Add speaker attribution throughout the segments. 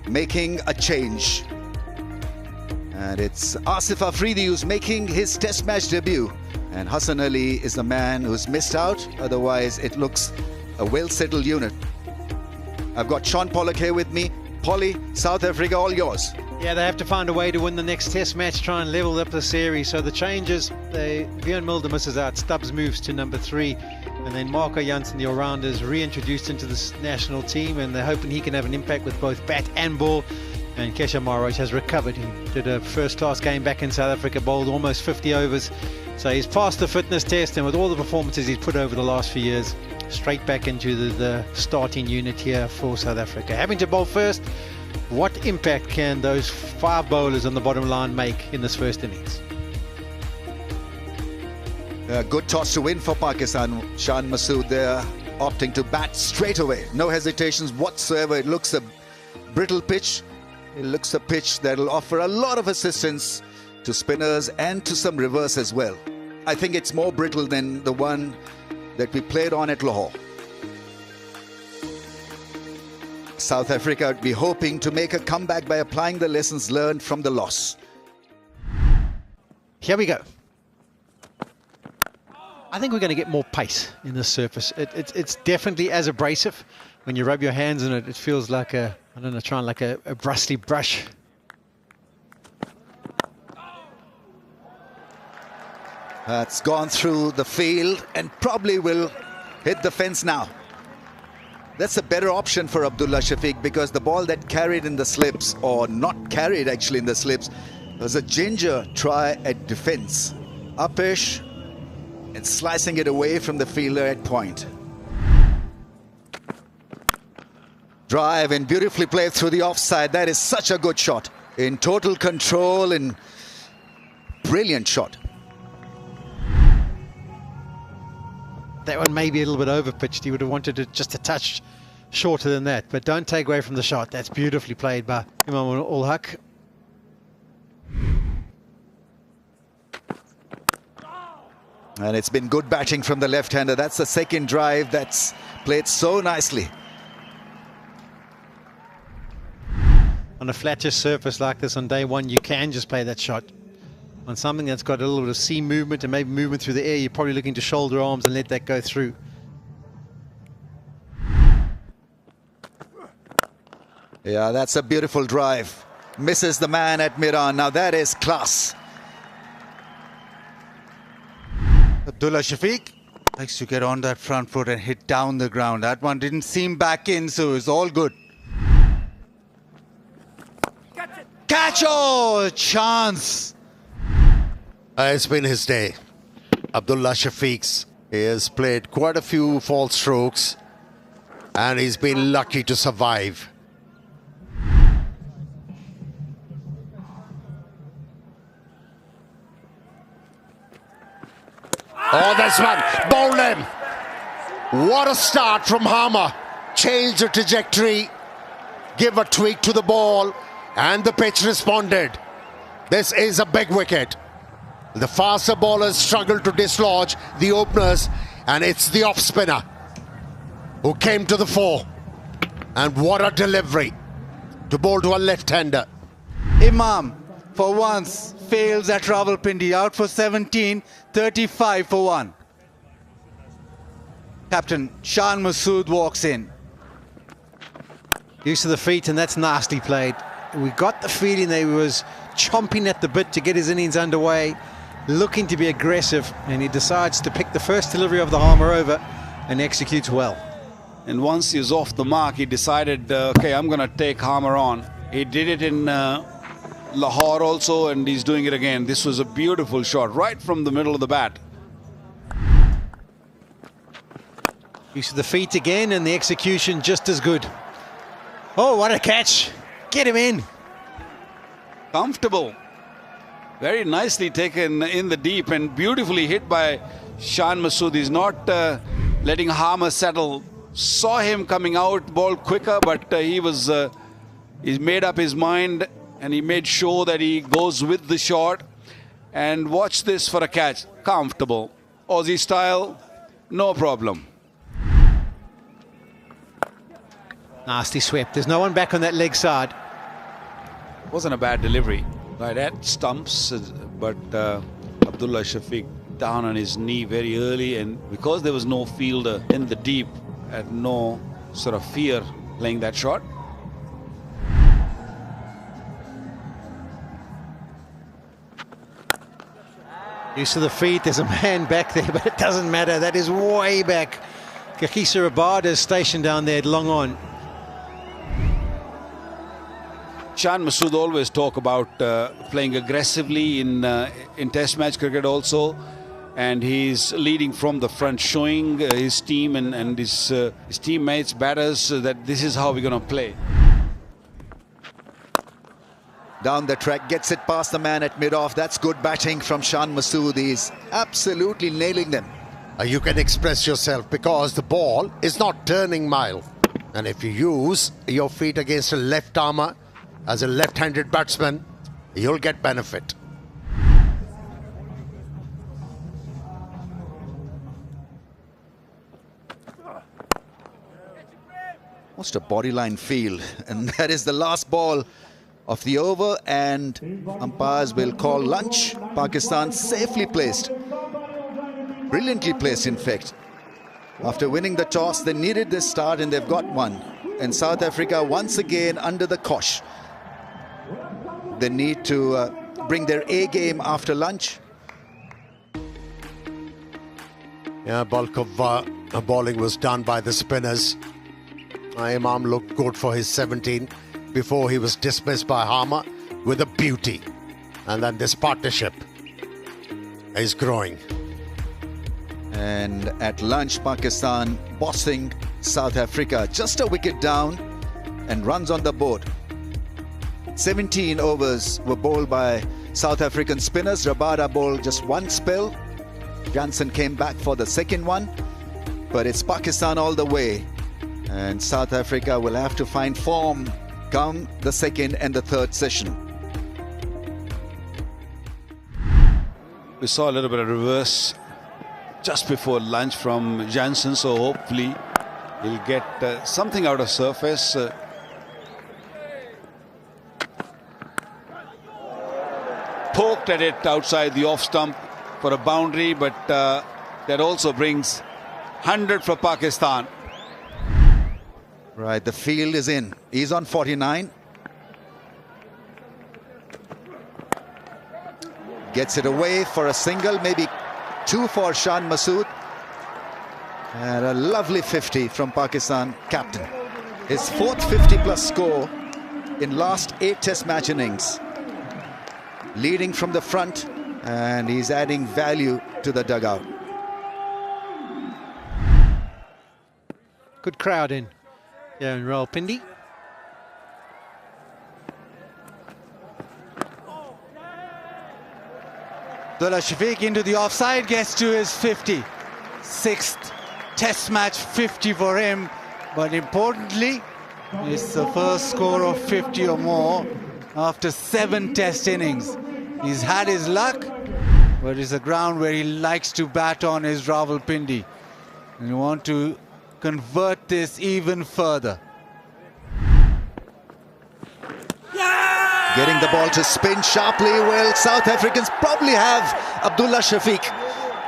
Speaker 1: making a change. And it's Asif Afridi who's making his test match debut. And Hassan Ali is the man who's missed out. Otherwise, it looks a well-settled unit. I've got Sean Pollock here with me. Polly, South Africa, all yours.
Speaker 2: Yeah, they have to find a way to win the next test match, try and level up the series. So the changes, Björn Mulder misses out, Stubbs moves to number 3. And then Marco Janssen, the all-rounder, is reintroduced into the national team, and they're hoping he can have an impact with both bat and ball. And Kesha Maharaj has recovered. He did a first-class game back in South Africa, bowled almost 50 overs. So he's passed the fitness test, and with all the performances he's put over the last few years, straight back into the starting unit here for South Africa. Having to bowl first, what impact can those 5 bowlers on the bottom line make in this first innings?
Speaker 1: Good toss to win for Pakistan. Shan Masood there opting to bat straight away. No hesitations whatsoever. It looks a brittle pitch. It looks a pitch that will offer a lot of assistance to spinners and to some reverse as well. I think it's more brittle than the one that we played on at Lahore. South Africa would be hoping to make a comeback by applying the lessons learned from the loss.
Speaker 2: Here we go. I think we're going to get more pace in this surface. It's definitely as abrasive. When you rub your hands on it, it feels like a, I don't know, trying like a bristly brush.
Speaker 1: That's gone through the field and probably will hit the fence now. That's a better option for Abdullah Shafiq, because the ball that carried in the slips, or not carried actually in the slips, was a ginger try at defense. Upish and slicing it away from the fielder at point. Drive and beautifully played through the offside. That is such a good shot. In total control and brilliant shot.
Speaker 2: That one may be a little bit over-pitched. He would have wanted it just a touch shorter than that. But don't take away from the shot. That's beautifully played by Imam Ul Haq.
Speaker 1: And it's been good batting from the left-hander. That's the second drive that's played so nicely.
Speaker 2: On a flatter surface like this on day one, you can just play that shot. On something that's got a little bit of seam movement and maybe movement through the air, you're probably looking to shoulder arms and let that go through.
Speaker 1: Yeah, that's a beautiful drive. Misses the man at mid-on. Now that is class.
Speaker 3: Abdullah Shafiq likes to get on that front foot and hit down the ground. That one didn't seam back in, so it's all good. Catch! Oh, chance!
Speaker 4: It's been his day. Abdullah Shafiq's. He has played quite a few false strokes and he's been lucky to survive. Oh, that's one. Bowled him. What a start from Harmer. Change the trajectory. Give a tweak to the ball. And the pitch responded. This is a big wicket. The faster bowlers struggle to dislodge the openers, and it's the off spinner who came to the fore. And what a delivery to bowl to a left-hander.
Speaker 3: Imam, for once, fails at Rawalpindi, out for 17, 35 for 1. Captain Shan Masood walks in.
Speaker 2: Use of the feet, and that's nicely played. We got the feeling that he was chomping at the bit to get his innings underway, looking to be aggressive, and he decides to pick the first delivery of the Harmer over and executes well.
Speaker 5: And once he's off the mark, he decided, okay, I'm going to take Harmer on. He did it in Lahore also, and he's doing it again. This was a beautiful shot right from the middle of the bat.
Speaker 2: Use of the feet again, and the execution just as good. Oh, what a catch. Get him in.
Speaker 5: Comfortable. Very nicely taken in the deep and beautifully hit by Shan Masood. He's not letting Harmer settle. Saw him coming out, ball quicker, but he's made up his mind and he made sure that he goes with the shot. And watch this for a catch. Comfortable. Aussie style, no problem.
Speaker 2: Nasty swept. There's no one back on that leg side.
Speaker 5: Wasn't a bad delivery. Right at stumps, but Abdullah Shafiq down on his knee very early, and because there was no fielder in the deep, had no sort of fear playing that shot.
Speaker 2: Use to the feet, there's a man back there, but it doesn't matter. That is way back. Kakisa Rabada is stationed down there at long on.
Speaker 5: Shan Masood always talk about playing aggressively in Test match cricket also, and he's leading from the front, showing his team and his teammates, batters, that this is how we're going to play.
Speaker 1: Down the track, gets it past the man at mid-off. That's good batting from Shan Masood. He's absolutely nailing them.
Speaker 4: You can express yourself because the ball is not turning mile. And if you use your feet against a left armour as a left-handed batsman, you'll get benefit.
Speaker 1: Almost a bodyline field, and that is the last ball of the over, and umpires will call lunch. Pakistan safely placed, brilliantly placed in fact. After winning the toss, they needed this start and they've got one. And South Africa once again under the cosh. They need to bring their A game after lunch.
Speaker 4: Yeah, bulk of bowling was done by the spinners. Imam looked good for his 17 before he was dismissed by Harmer with a beauty. And then this partnership is growing.
Speaker 1: And at lunch, Pakistan bossing South Africa. Just a wicket down and runs on the board. 17 overs were bowled by South African spinners. Rabada bowled just one spell. Jansen came back for the second one. But it's Pakistan all the way. And South Africa will have to find form come the second and the third session.
Speaker 5: We saw a little bit of reverse just before lunch from Jansen, so hopefully he'll get something out of surface. Poked at it outside the off stump for a boundary, but that also brings 100 for Pakistan.
Speaker 1: Right, the field is in. He's on 49. Gets it away for a single, maybe two for Shan Masood. And a lovely 50 from Pakistan captain. His fourth 50-plus score in last 8 Test match innings. Leading from the front, and he's adding value to the dugout.
Speaker 2: Good crowd in. Yeah, and Rawalpindi.
Speaker 3: Abdullah Shafiq into the offside, gets to his 50. Sixth Test match 50 for him. But importantly, it's the first score of 50 or more after 7 Test innings. He's had his luck, but it's a ground where he likes to bat on is Rawalpindi. And you want to convert this even further.
Speaker 1: Getting the ball to spin sharply. Well, South Africans probably have Abdullah Shafiq.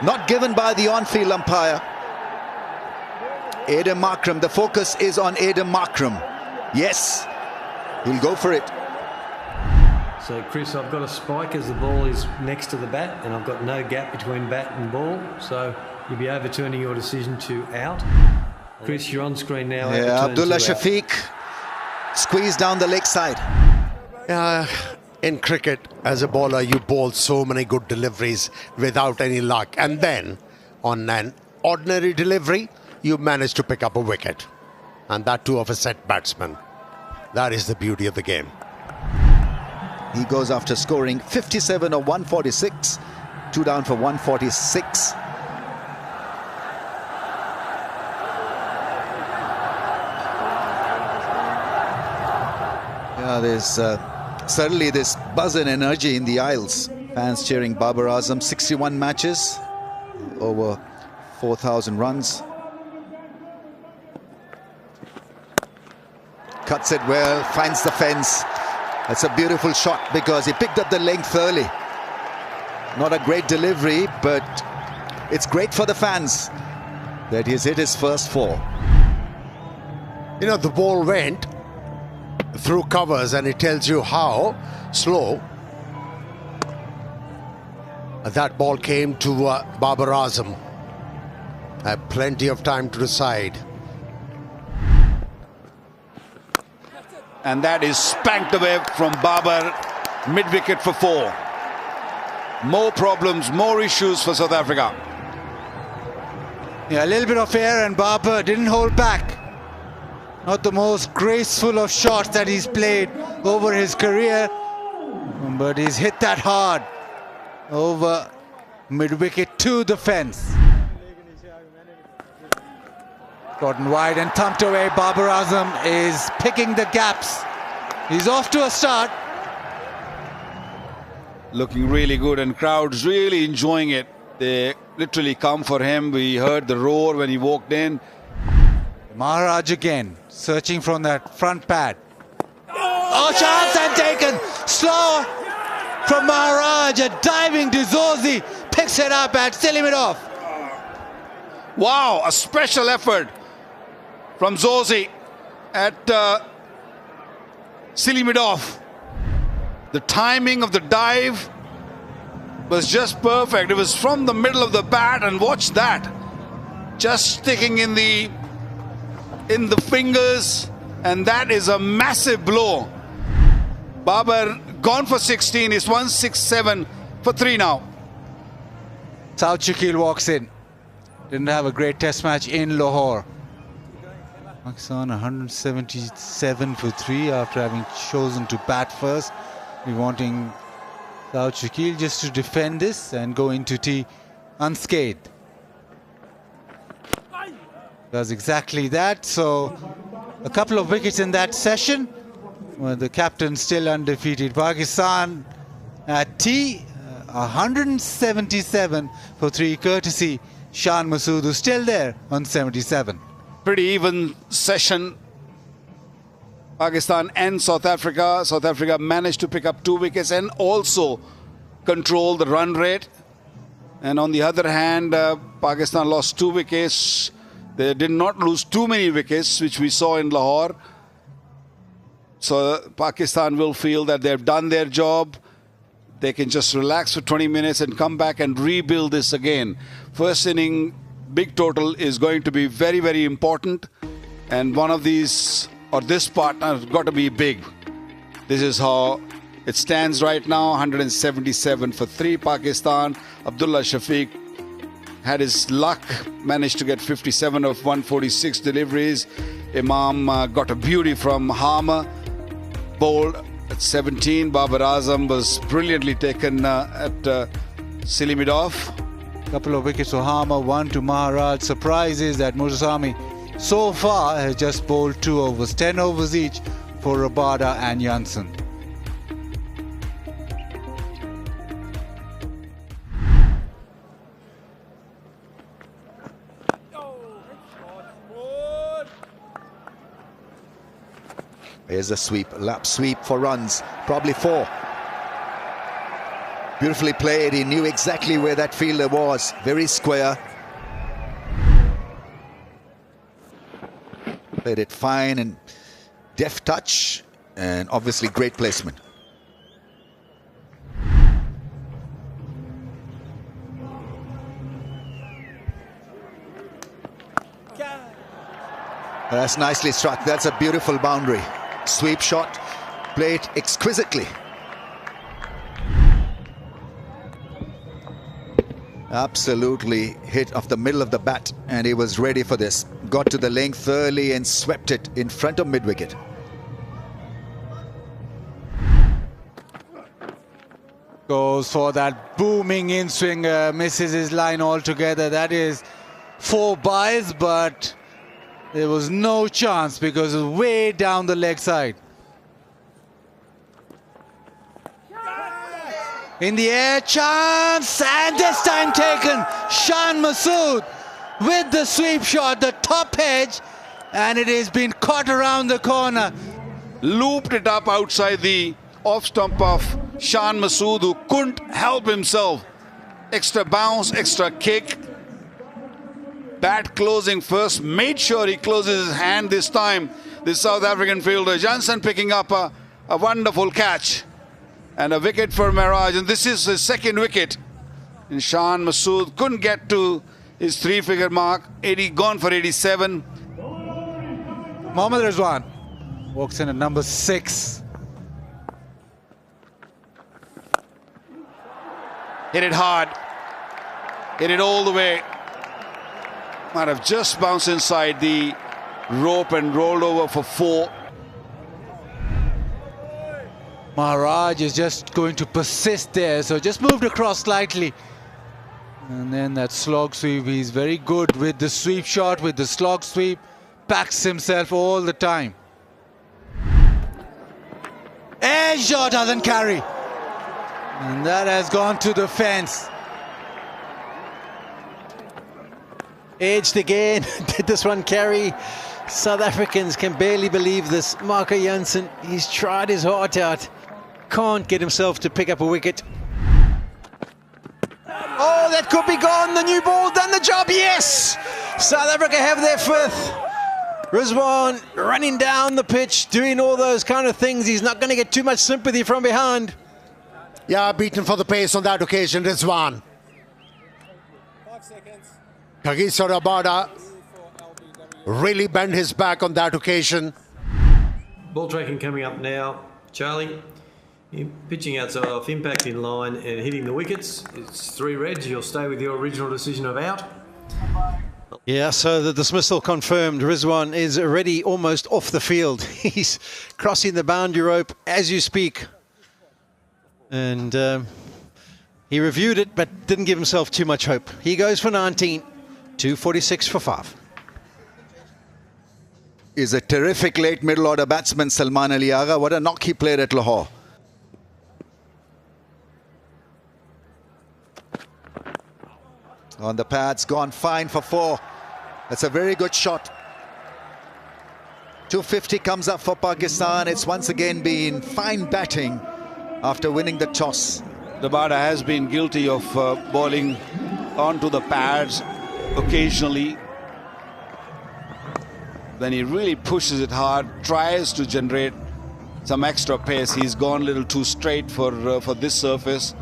Speaker 1: Not given by the on-field umpire. Adam Markram. The focus is on Adam Markram. Yes, he'll go for it.
Speaker 6: So, Chris, I've got a spike as the ball is next to the bat, and I've got no gap between bat and ball. So, you'll be overturning your decision to out. Chris, you're on screen now.
Speaker 1: Yeah, Abdullah Shafiq squeezed down the leg side.
Speaker 4: In cricket, as a bowler, you bowl so many good deliveries without any luck. And then, on an ordinary delivery, you manage to pick up a wicket. And that too of a set batsman. That is the beauty of the game.
Speaker 1: He goes after scoring 57 or 146. 2 down for 146. Yeah, there's certainly this buzz and energy in the aisles. Fans cheering Babar Azam. 61 matches, over 4,000 runs. Cuts it well, finds the fence. That's a beautiful shot because he picked up the length early. Not a great delivery, but it's great for the fans that he's hit his first 4.
Speaker 4: You know, the ball went through covers and it tells you how slow that ball came to Babar Azam. Had plenty of time to decide.
Speaker 5: And that is spanked away from Babar, mid-wicket for 4. More problems, more issues for South Africa.
Speaker 3: Yeah, a little bit of air and Babar didn't hold back. Not the most graceful of shots that he's played over his career, but he's hit that hard over mid-wicket to the fence. Gotten wide and thumped away. Babar Azam is picking the gaps. He's off to a start.
Speaker 5: Looking really good, and crowds really enjoying it. They literally come for him. We heard the roar when he walked in.
Speaker 3: Maharaj again, searching from that front pad. Oh, chance and taken. Slow from Maharaj. A diving Dizorzi picks it up and still him off.
Speaker 5: Wow, a special effort from Zorzi at sealing it off. The timing of the dive was just perfect. It was from the middle of the bat, and watch that. Just sticking in the fingers, and that is a massive blow. Babar gone for 16. It's 167 for 3 now.
Speaker 3: South Shakil walks in. Didn't have a great test match in Lahore. Pakistan 177 for 3 after having chosen to bat first. We're wanting South Shakil just to defend this and go into tea unscathed. Does exactly that. So a couple of wickets in that session. Well, the captain still undefeated. Pakistan at tea 177 for 3, courtesy Shan Masood, who's still there on 77.
Speaker 5: Pretty even session. Pakistan and South Africa. South Africa managed to pick up 2 wickets and also control the run rate. And on the other hand, Pakistan lost 2 wickets. They did not lose too many wickets, which we saw in Lahore. So Pakistan will feel that they've done their job. They can just relax for 20 minutes and come back and rebuild this again. First inning, big total is going to be very, very important. And one of these, or this partner, has got to be big. This is how it stands right now. 177 for 3 Pakistan. Abdullah Shafiq had his luck, managed to get 57 of 146 deliveries. Imam got a beauty from Harmer, bowled at 17. Babar Azam was brilliantly taken at sealing it off.
Speaker 3: Couple of wickets for Harmer, 1 to Maharaj. Surprise is that Mursami so far has just bowled 2 overs, 10 overs each for Rabada and Janssen.
Speaker 1: Here's a sweep, lap sweep for runs, probably 4. Beautifully played. He knew exactly where that fielder was. Very square. Played it fine and deft touch, and obviously great placement. That's nicely struck. That's a beautiful boundary. Sweep shot, played exquisitely. Absolutely hit off the middle of the bat, and he was ready for this. Got to the length early and swept it in front of mid-wicket.
Speaker 3: Goes for that booming in-swing, misses his line altogether. That is 4 byes, but there was no chance because it was way down the leg side. In the air, chance, and this time taken. Shan Masood with the sweep shot, the top edge, and it has been caught around the corner.
Speaker 5: Looped it up outside the off stump of Shan Masood, who couldn't help himself. Extra bounce, extra kick. Bat closing first, made sure he closes his hand this time. The South African fielder, Jansen, picking up a wonderful catch. And a wicket for Mirage, and this is his second wicket. And Shan Masood couldn't get to his three-figure mark. 80 gone for 87.
Speaker 3: Mohammad Rizwan walks in at number 6.
Speaker 5: Hit it hard. Hit it all the way. Might have just bounced inside the rope and rolled over for 4.
Speaker 3: Maharaj is just going to persist there, so just moved across slightly. And then that slog sweep, he's very good with the sweep shot, with the slog sweep, backs himself all the time. Edge shot doesn't carry. And that has gone to the fence.
Speaker 2: Edged again. Did this one carry? South Africans can barely believe this. Marco Jansen, he's tried his heart out. Can't get himself to pick up a wicket. Oh, that could be gone. The new ball done the job. Yes! South Africa have their 5th. Rizwan running down the pitch, doing all those kind of things. He's not going to get too much sympathy from behind.
Speaker 4: Yeah, beaten for the pace on that occasion, Rizwan.
Speaker 7: 5 seconds.
Speaker 4: Kagiso Rabada really bent his back on that occasion.
Speaker 6: Ball tracking coming up now. Charlie, pitching outside off, impact in line and hitting the wickets. It's 3 reds. You'll stay with your original decision of out.
Speaker 2: Yeah, so the dismissal confirmed. Rizwan is already almost off the field. He's crossing the boundary rope as you speak. And he reviewed it, but didn't give himself too much hope. He goes for 19, 246 for 5.
Speaker 1: Is a terrific late middle order batsman, Salman Ali Agha. What a knock he played at Lahore. On the pads, gone fine for 4. That's a very good shot. 250 comes up for Pakistan. It's once again been fine batting after winning the toss.
Speaker 5: Rabada has been guilty of bowling onto the pads occasionally. When he really pushes it hard, tries to generate some extra pace. He's gone a little too straight for this surface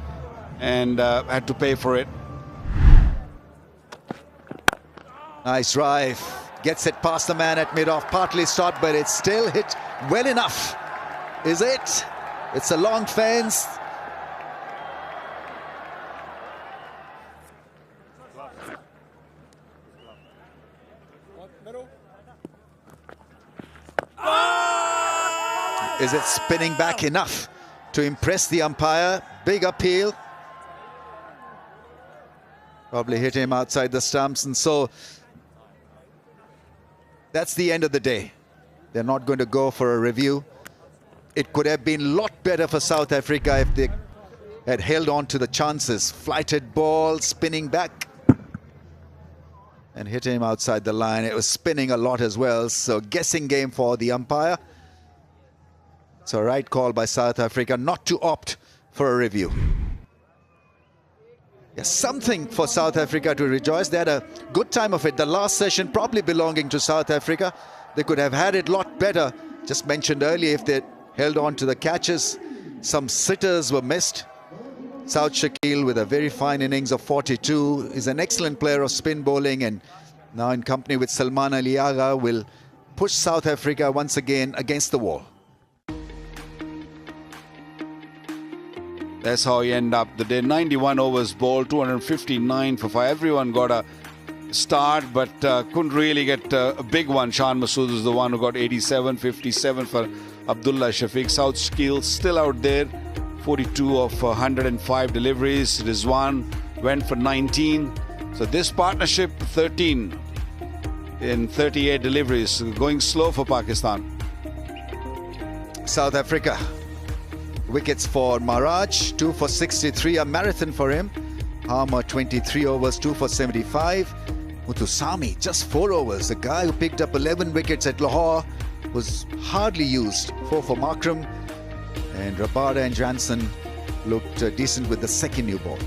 Speaker 5: and had to pay for it.
Speaker 1: Nice drive. Gets it past the man at mid-off. Partly stopped, but it's still hit well enough. Is it? It's a long fence. Is it spinning back enough to impress the umpire? Big appeal. Probably hit him outside the stumps, and so that's the end of the day. They're not going to go for a review. It could have been a lot better for South Africa if they had held on to the chances. Flighted ball, spinning back, and hit him outside the line. It was spinning a lot as well, so guessing game for the umpire. It's a right call by South Africa not to opt for a review. Yes, something for South Africa to rejoice. They had a good time of it. The last session probably belonging to South Africa. They could have had it a lot better. Just mentioned earlier, if they held on to the catches, some sitters were missed. South Shakil with a very fine innings of 42 is an excellent player of spin bowling, and now in company with Salman Ali Agha will push South Africa once again against the wall.
Speaker 5: That's how he ended up the day. 91 overs bowled, 259 for 5. Everyone got a start, but couldn't really get a big one. Shan Masood is the one who got 87, 57 for Abdullah Shafiq. South Skill still out there, 42 of 105 deliveries. Rizwan went for 19. So this partnership, 13 in 38 deliveries. Going slow for Pakistan.
Speaker 1: South Africa. Wickets for Maharaj, 2 for 63, a marathon for him. Harmer, 23 overs, 2 for 75. Muthusamy, just 4 overs. The guy who picked up 11 wickets at Lahore was hardly used. 4 for Makram. And Rabada and Janssen looked decent with the second new ball.